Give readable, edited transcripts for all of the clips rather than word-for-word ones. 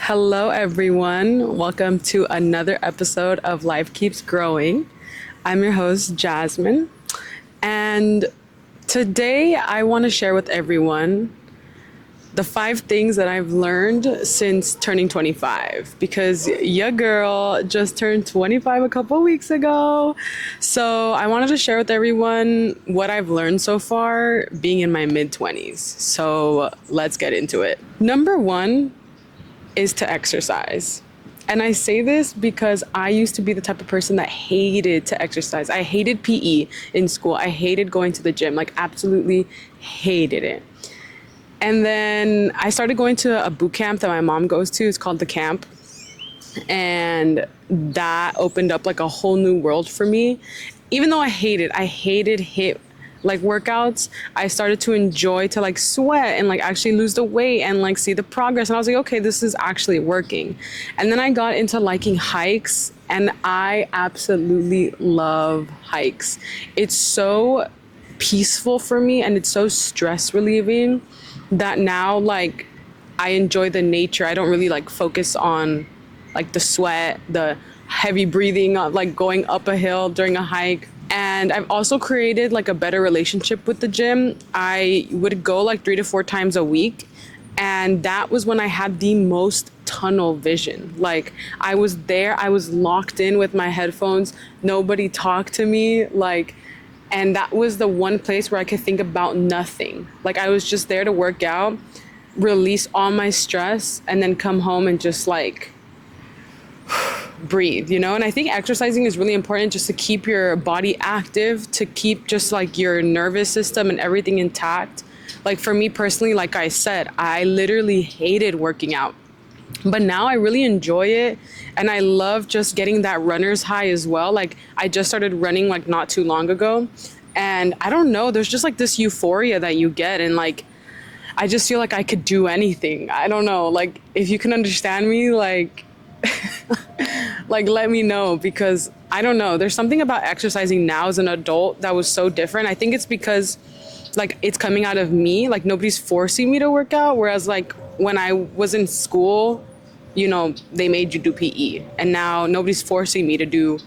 Hello, everyone. Welcome to another episode of Life Keeps Growing. I'm your host, Jasmine. And today I want to share with everyone the 5 things that I've learned since turning 25, because your girl just turned 25 a couple weeks ago. So I wanted to share with everyone what I've learned so far being in my mid-20s. So let's get into it. Number 1 is to exercise. And I say this because I used to be the type of person that hated to exercise. I hated PE in school. I hated going to the gym, like absolutely hated it. And then I started going to a boot camp that my mom goes to. It's called The Camp. And that opened up like a whole new world for me. Even though I hated HIIT like workouts, I started to enjoy to like sweat and like actually lose the weight and like see the progress. And I was like, okay, this is actually working. And then I got into liking hikes, and I absolutely love hikes. It's so peaceful for me and it's so stress relieving that now like I enjoy the nature. I don't really like focus on like the sweat, the heavy breathing, like going up a hill during a hike. And I've also created like a better relationship with the gym. I would go like 3 to 4 times a week. And that was when I had the most tunnel vision. Like I was there, I was locked in with my headphones. Nobody talked to me. And that was the one place where I could think about nothing. Like I was just there to work out, release all my stress, and then come home and just like breathe, you know? And I think exercising is really important just to keep your body active, to keep just like your nervous system and everything intact. Like for me personally, like I said, I literally hated working out, but now I really enjoy it. And I love just getting that runner's high as well. Like I just started running like not too long ago, and I don't know, there's just like this euphoria that you get, and like I just feel like I could do anything. I don't know, like if you can understand me, like like let me know, because I don't know, there's something about exercising now as an adult that was so different. I think it's because like it's coming out of me, like nobody's forcing me to work out, whereas like when I was in school, you know, they made you do PE, and now nobody's forcing me to do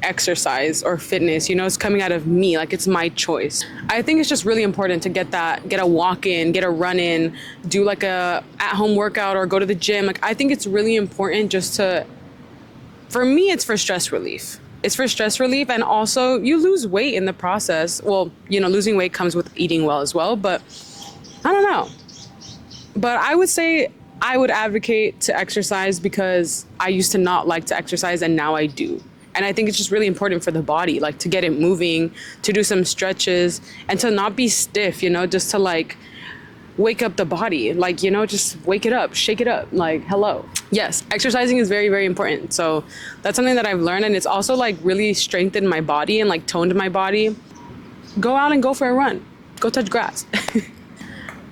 exercise or fitness. You know, it's coming out of me, like it's my choice. I think it's just really important to get a walk in, get a run in, do like a at-home workout or go to the gym. Like I think it's really important just to, for me, it's for stress relief. It's for stress relief, and also you lose weight in the process. Well, you know, losing weight comes with eating well as well, but I don't know. But I would say I would advocate to exercise because I used to not like to exercise, and now I do. And I think it's just really important for the body, like to get it moving, to do some stretches, and to not be stiff, you know, just to like wake up the body, like, you know, just wake it up, shake it up, like, hello. Yes, exercising is very, very important. So that's something that I've learned, and it's also like really strengthened my body and like toned my body. Go out and go for a run. Go touch grass.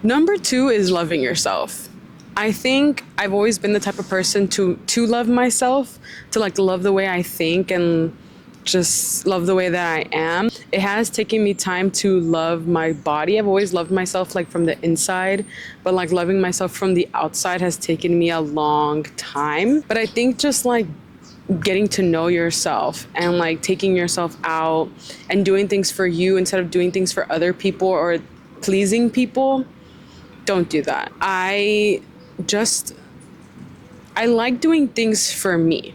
Number 2 is loving yourself. I think I've always been the type of person to love myself, to like love the way I think and just love the way that I am. It has taken me time to love my body. I've always loved myself like from the inside, but like loving myself from the outside has taken me a long time. But I think just like getting to know yourself and like taking yourself out and doing things for you instead of doing things for other people or pleasing people, don't do that. I like doing things for me,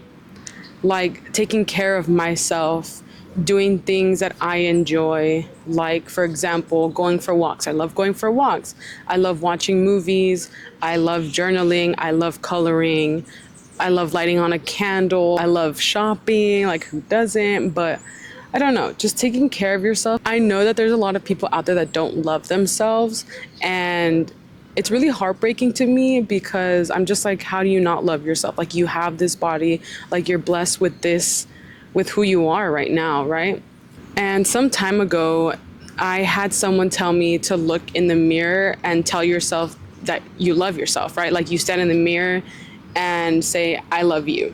like taking care of myself, doing things that I enjoy, like, for example, going for walks. I love going for walks. I love watching movies. I love journaling. I love coloring. I love lighting on a candle. I love shopping, like who doesn't? But I don't know, just taking care of yourself. I know that there's a lot of people out there that don't love themselves, and it's really heartbreaking to me because I'm just like, how do you not love yourself? Like you have this body, like you're blessed with this, with who you are right now, right? And some time ago, I had someone tell me to look in the mirror and tell yourself that you love yourself, right? Like you stand in the mirror and say, I love you,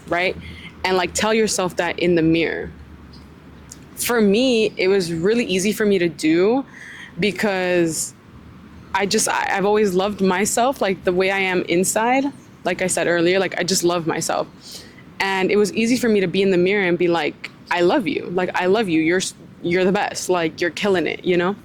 right? And like tell yourself that in the mirror. For me, it was really easy for me to do because I've always loved myself, like the way I am inside. like I said earlier, like I just love myself. And it was easy for me to be in the mirror and be like, I love you. Like, I love you. You're the best. Like, you're killing it, you know?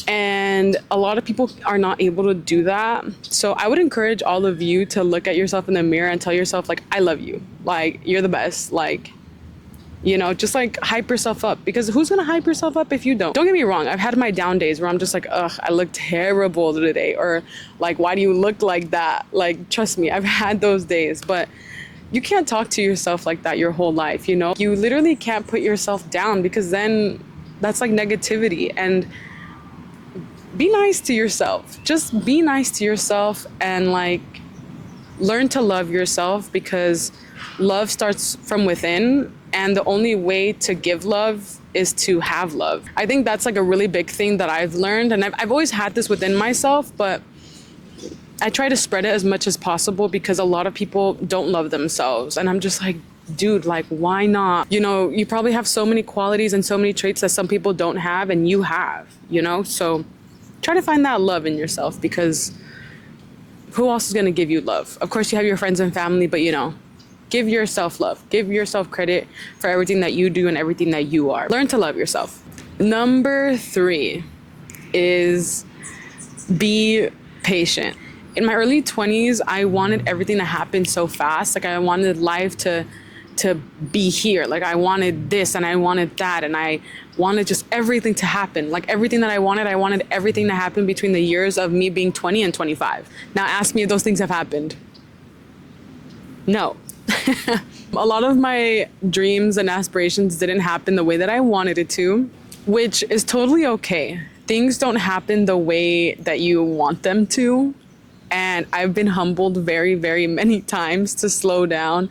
And a lot of people are not able to do that. So I would encourage all of you to look at yourself in the mirror and tell yourself, like, I love you. Like, you're the best. Like, you know, just like hype yourself up, because who's going to hype yourself up if you don't? Don't get me wrong. I've had my down days where I'm just like, ugh, I look terrible today. Or like, why do you look like that? Like, trust me, I've had those days, but you can't talk to yourself like that your whole life. You know, you literally can't put yourself down, because then that's like negativity. And be nice to yourself. Just be nice to yourself and like learn to love yourself, because love starts from within. And the only way to give love is to have love. I think that's like a really big thing that I've learned. And I've always had this within myself, but I try to spread it as much as possible, because a lot of people don't love themselves. And I'm just like, dude, like, why not? You know, you probably have so many qualities and so many traits that some people don't have, and you have, you know? So try to find that love in yourself, because who else is going to give you love? Of course, you have your friends and family, but you know, give yourself love. Give yourself credit for everything that you do and everything that you are. Learn to love yourself. Number 3 is be patient. In my early 20s, I wanted everything to happen so fast. Like, I wanted life to be here. Like, I wanted this and I wanted that, and I wanted just everything to happen. Like, everything that I wanted everything to happen between the years of me being 20 and 25. Now ask me if those things have happened. No. A lot of my dreams and aspirations didn't happen the way that I wanted it to, which is totally okay. Things don't happen the way that you want them to. And I've been humbled very, very many times to slow down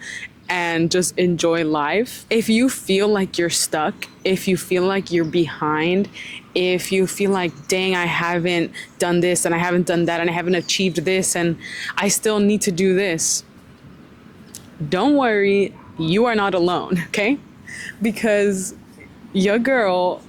and just enjoy life. If you feel like you're stuck, if you feel like you're behind, if you feel like, dang, I haven't done this and I haven't done that and I haven't achieved this and I still need to do this, don't worry, you are not alone, okay? Because your girl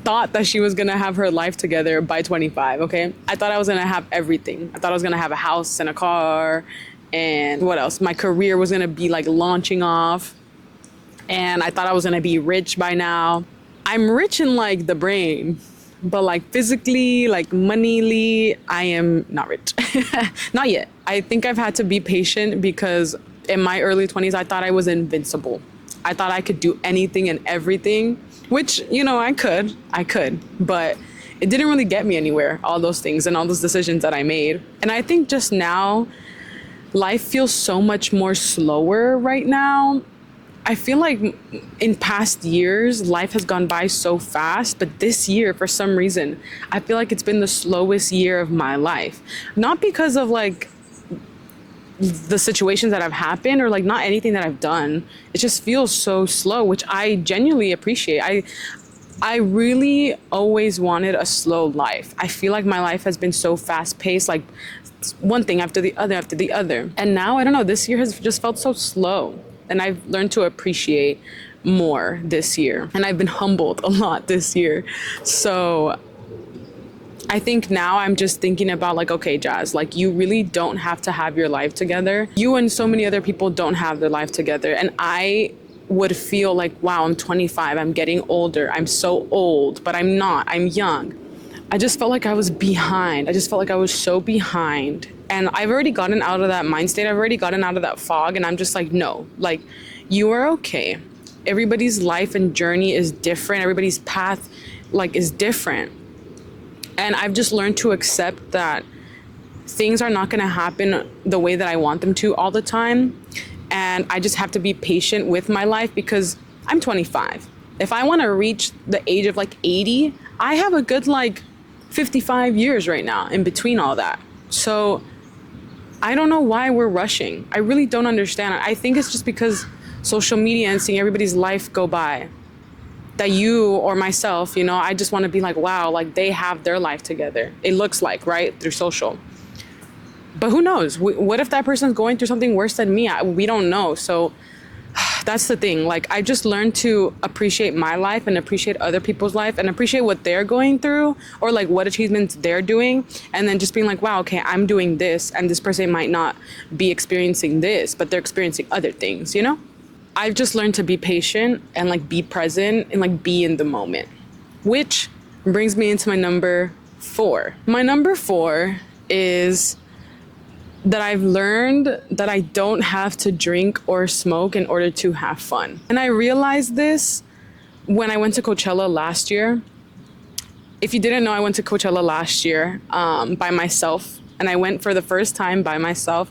thought that she was gonna have her life together by 25, okay? I thought I was gonna have everything. I thought I was gonna have a house and a car, and what else? My career was gonna be like launching off, and I thought I was gonna be rich by now. I'm rich in like the brain, but like physically, like moneyly, I am not rich. Not yet. I think I've had to be patient, because in my early 20s, I thought I was invincible. I thought I could do anything and everything, which, you know, I could, but it didn't really get me anywhere, all those things and all those decisions that I made. And I think just now, life feels so much more slower right now. I feel like in past years, life has gone by so fast, but this year, for some reason, I feel like it's been the slowest year of my life. Not because of like the situations that have happened or like not anything that I've done. It just feels so slow, which I genuinely appreciate. I really always wanted a slow life. I feel like my life has been so fast paced, like one thing after the other. And now, I don't know, this year has just felt so slow. And I've learned to appreciate more this year. And I've been humbled a lot this year. So I think now I'm just thinking about like, okay, Jazz, like you really don't have to have your life together. You and so many other people don't have their life together. And I would feel like, wow, I'm 25, I'm getting older. I'm so old, but I'm not, I'm young. I just felt like I was behind. I just felt like I was so behind. And I've already gotten out of that mind state. I've already gotten out of that fog. And I'm just like, no, like you are okay. Everybody's life and journey is different. Everybody's path like is different. And I've just learned to accept that things are not going to happen the way that I want them to all the time. And I just have to be patient with my life because I'm 25. If I want to reach the age of like 80, I have a good like 55 years right now in between all that. So I don't know why we're rushing. I really don't understand. I think it's just because social media and seeing everybody's life go by, that you or myself, you know, I just want to be like, wow, like they have their life together. It looks like, right, through social. But who knows? What if that person's going through something worse than me? We don't know. So That's the thing. Like, I just learned to appreciate my life and appreciate other people's life and appreciate what they're going through, or like what achievements they're doing. And then just being like, wow, okay, I'm doing this and this person might not be experiencing this, but they're experiencing other things, you know? I've just learned to be patient and like be present and like be in the moment, which brings me into my number 4. My number 4 is that I've learned that I don't have to drink or smoke in order to have fun. And I realized this when I went to Coachella last year. If you didn't know, I went to Coachella last year by myself, and I went for the first time by myself.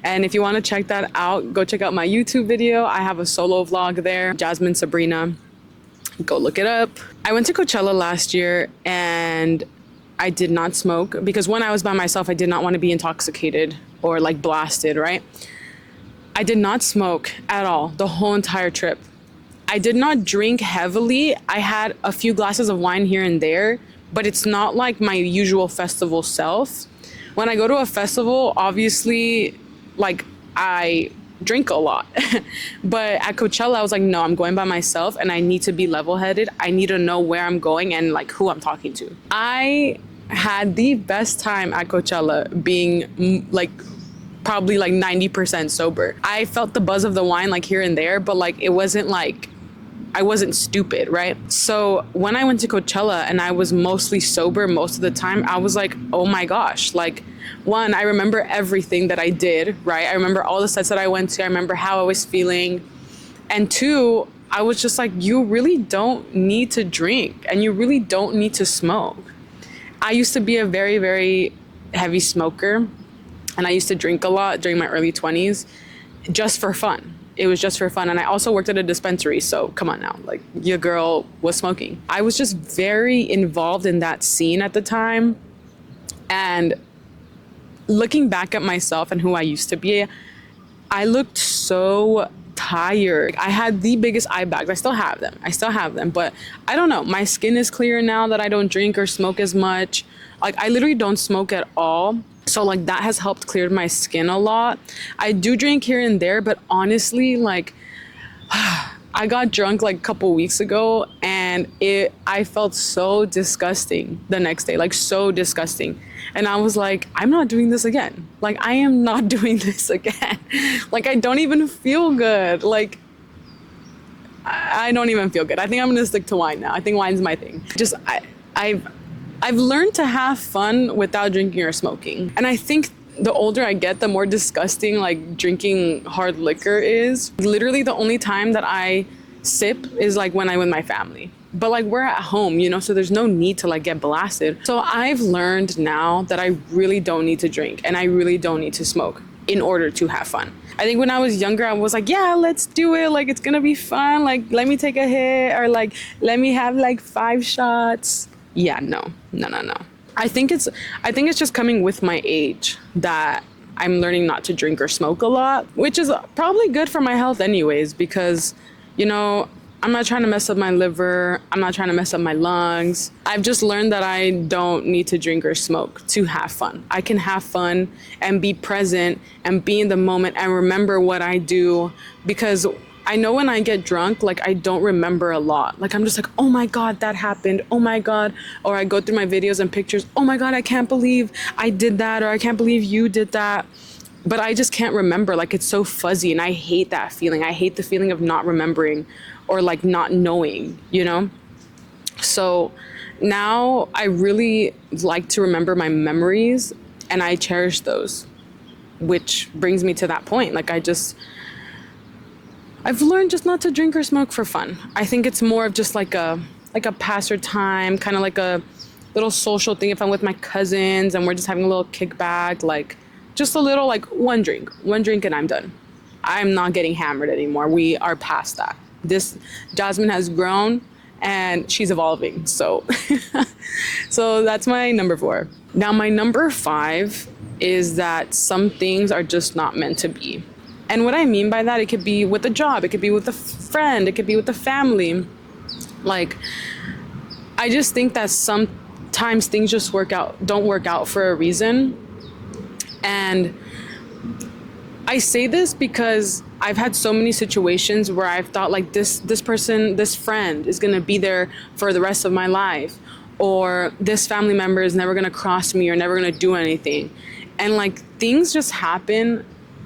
And if you want to check that out, go check out my YouTube video. I have a solo vlog there, Jasmine Sabrina. Go look it up. I went to Coachella last year and I did not smoke because when I was by myself, I did not want to be intoxicated or like blasted, right? I did not smoke at all the whole entire trip. I did not drink heavily. I had a few glasses of wine here and there, but it's not like my usual festival self. When I go to a festival, obviously, like I drink a lot. But at Coachella, I was like, no, I'm going by myself and I need to be level-headed. I need to know where I'm going and like who I'm talking to. I had the best time at Coachella being like probably like 90% sober. I felt the buzz of the wine like here and there, but like it wasn't like I wasn't stupid, right? So when I went to Coachella and I was mostly sober most of the time, I was like, oh my gosh, like one, I remember everything that I did, right? I remember all the sets that I went to. I remember how I was feeling. And two, I was just like, you really don't need to drink and you really don't need to smoke. I used to be a very, very heavy smoker and I used to drink a lot during my early 20s just for fun. It was just for fun. And I also worked at a dispensary. So come on now, like your girl was smoking. I was just very involved in that scene at the time. And looking back at myself and who I used to be, I looked so tired. I had the biggest eye bags. I still have them. But I don't know. My skin is clear now that I don't drink or smoke as much. Like I literally don't smoke at all. So like that has helped clear my skin a lot. I do drink here and there, but honestly, like I got drunk like a couple weeks ago and I felt so disgusting the next day, like so disgusting. And I was like, I'm not doing this again. Like, I am not doing this again. Like, I don't even feel good. Like, I don't even feel good. I think I'm gonna stick to wine now. I think wine's my thing. Just, I've learned to have fun without drinking or smoking. And I think the older I get, the more disgusting like drinking hard liquor is. Literally the only time that I sip is like when I'm with my family. But like we're at home, you know, so there's no need to like get blasted. So I've learned now that I really don't need to drink and I really don't need to smoke in order to have fun. I think when I was younger, I was like, yeah, let's do it. Like, it's gonna be fun. Like, let me take a hit or like, let me have like 5 shots. Yeah, no. I think it's just coming with my age that I'm learning not to drink or smoke a lot, which is probably good for my health anyways, because, you know, I'm not trying to mess up my liver. I'm not trying to mess up my lungs. I've just learned that I don't need to drink or smoke to have fun. I can have fun and be present and be in the moment and remember what I do, because I know when I get drunk, like I don't remember a lot. Like I'm just like, oh my God, that happened. Oh my God. Or I go through my videos and pictures. Oh my God, I can't believe I did that. Or I can't believe you did that. But I just can't remember. Like it's so fuzzy and I hate that feeling. I hate the feeling of not remembering or like not knowing, you know? So now I really like to remember my memories and I cherish those, which brings me to that point. Like I've learned just not to drink or smoke for fun. I think it's more of just like a pastime, kind of like a little social thing. If I'm with my cousins and we're just having a little kickback, like just a little, like one drink and I'm done. I'm not getting hammered anymore. We are past that. Jasmine has grown and she's evolving. So, so that's my number 4. Now my number 5 is that some things are just not meant to be. And what I mean by that, it could be with a job, it could be with a friend, it could be with a family. Like, I just think that sometimes things just don't work out for a reason. And I say this because I've had so many situations where I've thought like this person, this friend is gonna be there for the rest of my life, or this family member is never gonna cross me or never gonna do anything. And like things just happen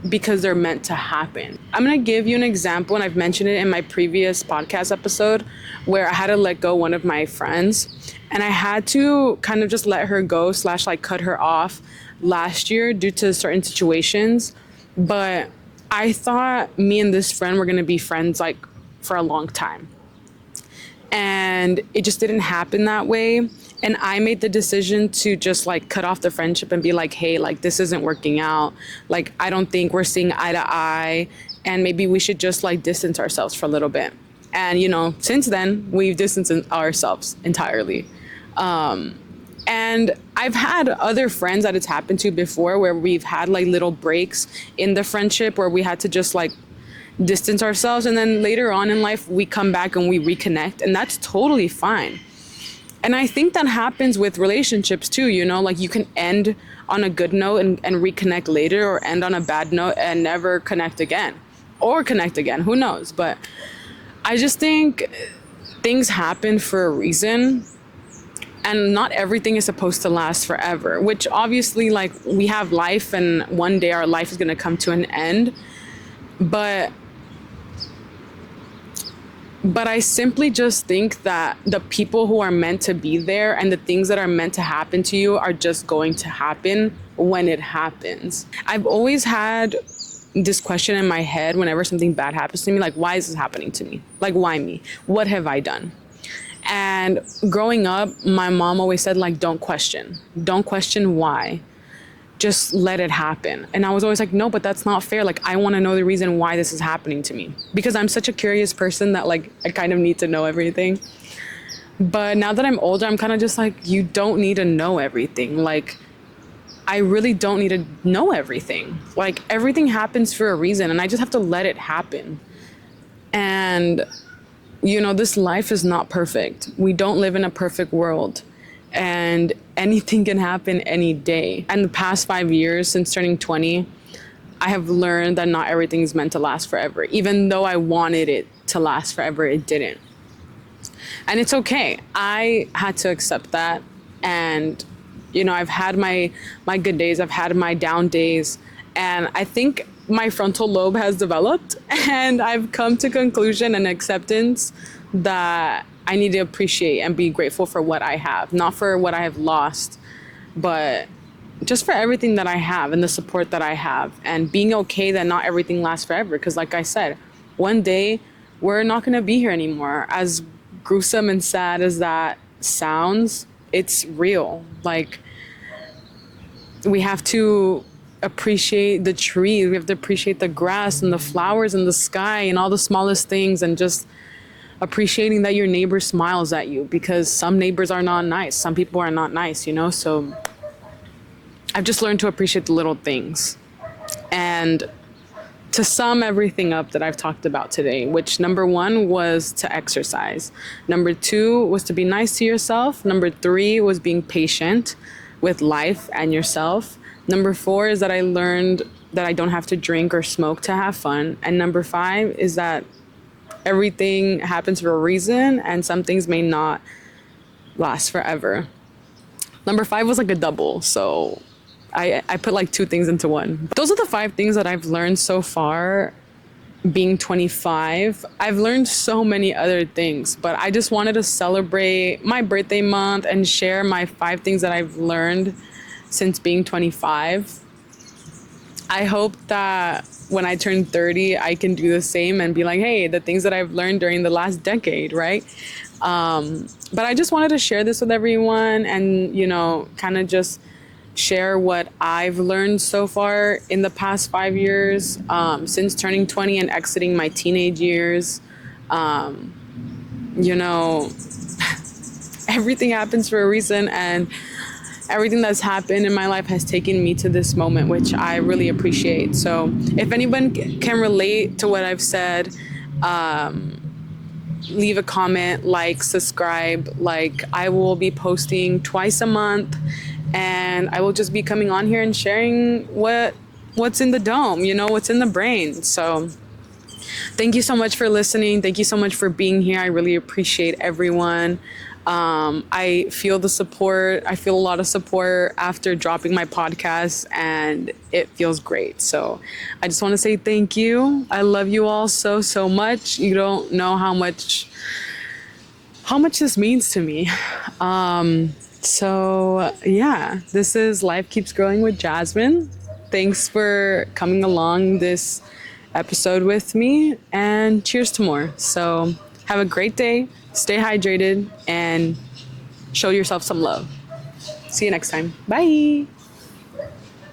because they're meant to happen. I'm gonna give you an example, and I've mentioned it in my previous podcast episode, where I had to let go one of my friends, and I had to kind of just let her go / like cut her off last year due to certain situations. But I thought me and this friend were gonna be friends like for a long time. And it just didn't happen that way. And I made the decision to just like cut off the friendship and be like, hey, like this isn't working out. Like, I don't think we're seeing eye to eye. And maybe we should just like distance ourselves for a little bit. And, you know, since then, we've distanced ourselves entirely. And I've had other friends that it's happened to before where we've had like little breaks in the friendship where we had to just like distance ourselves. And then later on in life, we come back and we reconnect. And that's totally fine. And I think that happens with relationships too, you know, like you can end on a good note and reconnect later, or end on a bad note and never connect again, or connect again, who knows? But I just think things happen for a reason, and not everything is supposed to last forever, which obviously like we have life and one day our life is going to come to an end. But I simply just think that the people who are meant to be there and the things that are meant to happen to you are just going to happen when it happens. I've always had this question in my head whenever something bad happens to me, like, why is this happening to me? Like, why me? What have I done? And growing up, my mom always said, like, don't question why. Just let it happen. And I was always like, no, but that's not fair. Like, I want to know the reason why this is happening to me, because I'm such a curious person that like I kind of need to know everything. But now that I'm older, I'm kind of just like, you don't need to know everything. Like, I really don't need to know everything. Like, everything happens for a reason, and I just have to let it happen. And, you know, this life is not perfect. We don't live in a perfect world. And anything can happen any day. And the past 5 years since turning 20, I have learned that not everything is meant to last forever. Even though I wanted it to last forever, it didn't. And it's okay. I had to accept that. And, you know, I've had my good days, I've had my down days. And I think my frontal lobe has developed, and I've come to conclusion and acceptance that I need to appreciate and be grateful for what I have, not for what I have lost, but just for everything that I have and the support that I have, and being okay that not everything lasts forever. Because like I said, one day we're not going to be here anymore. As gruesome and sad as that sounds, it's real. Like, we have to appreciate the trees, we have to appreciate the grass and the flowers and the sky and all the smallest things, and just appreciating that your neighbor smiles at you, because some neighbors are not nice. Some people are not nice, you know? So I've just learned to appreciate the little things. And to sum everything up that I've talked about today, which number 1 was to exercise. Number 2 was to be nice to yourself. Number 3 was being patient with life and yourself. Number 4 is that I learned that I don't have to drink or smoke to have fun. And number 5 is that everything happens for a reason, and some things may not last forever. Number 5 was like a double, so I put like 2 things into one. Those are the 5 things that I've learned so far being 25. I've learned so many other things, but I just wanted to celebrate my birthday month and share my 5 things that I've learned since being 25. I hope that when I turn 30, I can do the same and be like, hey, the things that I've learned during the last decade, right? But I just wanted to share this with everyone and, you know, kind of just share what I've learned so far in the past 5 years, since turning 20 and exiting my teenage years. You know, everything happens for a reason, and everything that's happened in my life has taken me to this moment, which I really appreciate. So if anyone can relate to what I've said, leave a comment, like, subscribe. Like, I will be posting twice a month, and I will just be coming on here and sharing what's in the dome, you know, what's in the brain. So Thank you so much for listening. Thank you so much for being here. I really appreciate everyone. I feel the support. I feel a lot of support after dropping my podcast, and it feels great. So I just want to say thank you. I love you all so, so much. You don't know how much this means to me. So yeah, this is Life Keeps Growing with Jasmine. Thanks for coming along this episode with me, and cheers to more. So have a great day, stay hydrated, and show yourself some love. See you next time. Bye.